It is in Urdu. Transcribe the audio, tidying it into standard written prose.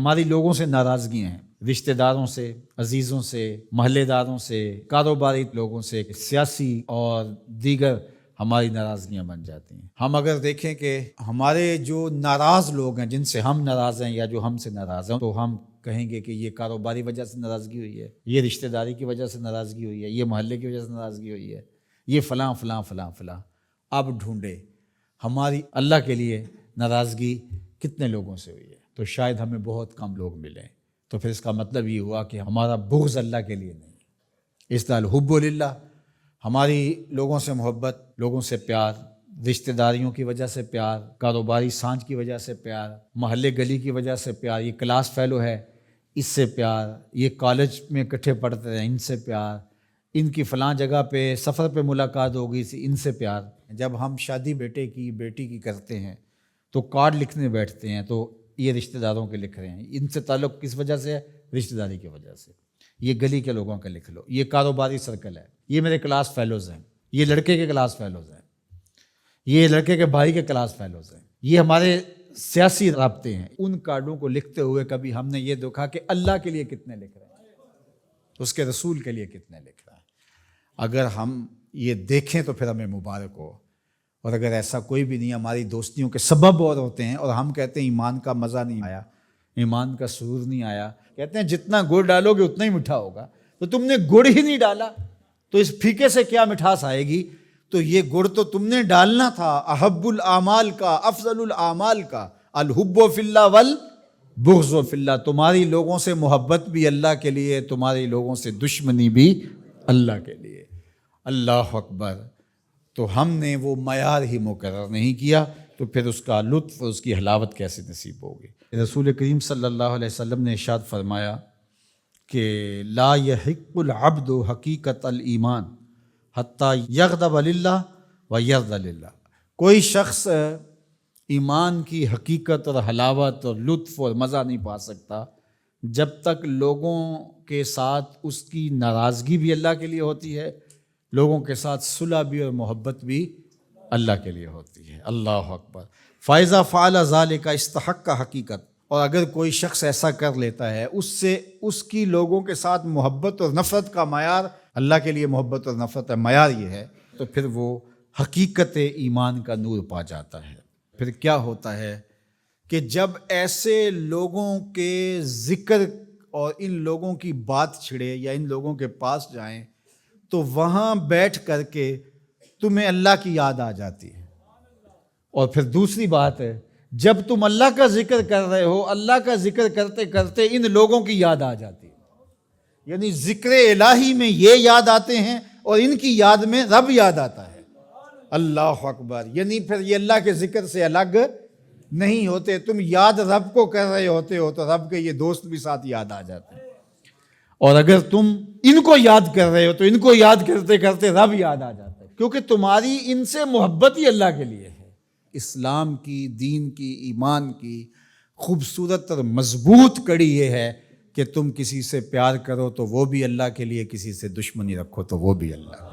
ہماری لوگوں سے ناراضگیاں ہیں، رشتہ داروں سے، عزیزوں سے، محلے داروں سے، کاروباری لوگوں سے، سیاسی اور دیگر ہماری ناراضگیاں بن جاتی ہیں۔ ہم اگر دیکھیں کہ ہمارے جو ناراض لوگ ہیں، جن سے ہم ناراض ہیں یا جو ہم سے ناراض ہیں، تو ہم کہیں گے کہ یہ کاروباری وجہ سے ناراضگی ہوئی ہے، یہ رشتہ داری کی وجہ سے ناراضگی ہوئی ہے، یہ محلے کی وجہ سے ناراضگی ہوئی ہے، یہ فلاں فلاں فلاں فلاں۔ اب ڈھونڈے ہماری اللہ کے لیے ناراضگی کتنے لوگوں سے ہوئی ہے، تو شاید ہمیں بہت کم لوگ ملیں۔ تو پھر اس کا مطلب یہ ہوا کہ ہمارا بغض اللہ کے لیے نہیں، اس طرح الحب للہ، ہماری لوگوں سے محبت، لوگوں سے پیار، رشتہ داریوں کی وجہ سے پیار، کاروباری سانجھ کی وجہ سے پیار، محلے گلی کی وجہ سے پیار، یہ کلاس فیلو ہے اس سے پیار، یہ کالج میں اکٹھے پڑھتے ہیں ان سے پیار، ان کی فلاں جگہ پہ سفر پہ ملاقات ہوگی ان سے پیار۔ جب ہم شادی بیٹے کی بیٹی کی کرتے ہیں تو کارڈ لکھنے بیٹھتے ہیں تو یہ رشتہ داروں کے لکھ رہے ہیں، ان سے تعلق کس وجہ سے ہے؟ رشتہ داری کی وجہ سے۔ یہ گلی کے لوگوں کا لکھ لو، یہ کاروباری سرکل ہے، یہ میرے کلاس فیلوز ہیں، یہ لڑکے کے کلاس فیلوز ہیں، یہ لڑکے کے بھائی کے کلاس فیلوز ہیں، یہ ہمارے سیاسی رابطے ہیں۔ ان کارڈوں کو لکھتے ہوئے کبھی ہم نے یہ دیکھا کہ اللہ کے لیے کتنے لکھ رہے ہیں، اس کے رسول کے لیے کتنے لکھ رہے ہیں؟ اگر ہم یہ دیکھیں تو پھر ہمیں مبارک ہو، اور اگر ایسا کوئی بھی نہیں، ہماری دوستیوں کے سبب اور ہوتے ہیں، اور ہم کہتے ہیں ایمان کا مزہ نہیں آیا، ایمان کا سرور نہیں آیا، کہتے ہیں جتنا گڑ ڈالو گے اتنا ہی میٹھا ہوگا، تو تم نے گڑ ہی نہیں ڈالا تو اس پھیکے سے کیا مٹھاس آئے گی؟ تو یہ گڑ تو تم نے ڈالنا تھا۔ احب الاعمال کا، افضل الاعمال کا، الحب فی اللہ والبغض فی اللہ، تمہاری لوگوں سے محبت بھی اللہ کے لیے، تمہاری لوگوں سے دشمنی بھی اللہ کے لیے۔ اللہ اکبر۔ تو ہم نے وہ معیار ہی مقرر نہیں کیا تو پھر اس کا لطف، اس کی حلاوت کیسے نصیب ہوگی؟ رسول کریم صلی اللہ علیہ وسلم نے ارشاد فرمایا کہ لا یحق العبد حقیقت الایمان حتی یغضب للہ و یرضى للہ، کوئی شخص ایمان کی حقیقت اور حلاوت اور لطف اور مزہ نہیں پا سکتا جب تک لوگوں کے ساتھ اس کی ناراضگی بھی اللہ کے لیے ہوتی ہے، لوگوں کے ساتھ صلح بھی اور محبت بھی اللہ کے لیے ہوتی ہے۔ اللہ اکبر۔ فَإِذَا فَعَلَ ذَلِكَ اسْتَحَقَّ حقیقت، اور اگر کوئی شخص ایسا کر لیتا ہے، اس سے اس کی لوگوں کے ساتھ محبت اور نفرت کا معیار، اللہ کے لیے محبت اور نفرت کا معیار یہ ہے، تو پھر وہ حقیقت ایمان کا نور پا جاتا ہے۔ پھر کیا ہوتا ہے کہ جب ایسے لوگوں کے ذکر اور ان لوگوں کی بات چھڑے یا ان لوگوں کے پاس جائیں تو وہاں بیٹھ کر کے تمہیں اللہ کی یاد آ جاتی ہے۔ اور پھر دوسری بات ہے، جب تم اللہ کا ذکر کر رہے ہو، اللہ کا ذکر کرتے کرتے ان لوگوں کی یاد آ جاتی ہے، یعنی ذکر الہی میں یہ یاد آتے ہیں اور ان کی یاد میں رب یاد آتا ہے۔ اللہ اکبر۔ یعنی پھر یہ اللہ کے ذکر سے الگ نہیں ہوتے، تم یاد رب کو کر رہے ہوتے ہو تو رب کے یہ دوست بھی ساتھ یاد آ جاتے ہیں، اور اگر تم ان کو یاد کر رہے ہو تو ان کو یاد کرتے کرتے رب یاد آ جاتا ہے، کیونکہ تمہاری ان سے محبت ہی اللہ کے لیے ہے۔ اسلام کی، دین کی، ایمان کی خوبصورت اور مضبوط کڑی یہ ہے کہ تم کسی سے پیار کرو تو وہ بھی اللہ کے لیے، کسی سے دشمنی رکھو تو وہ بھی اللہ۔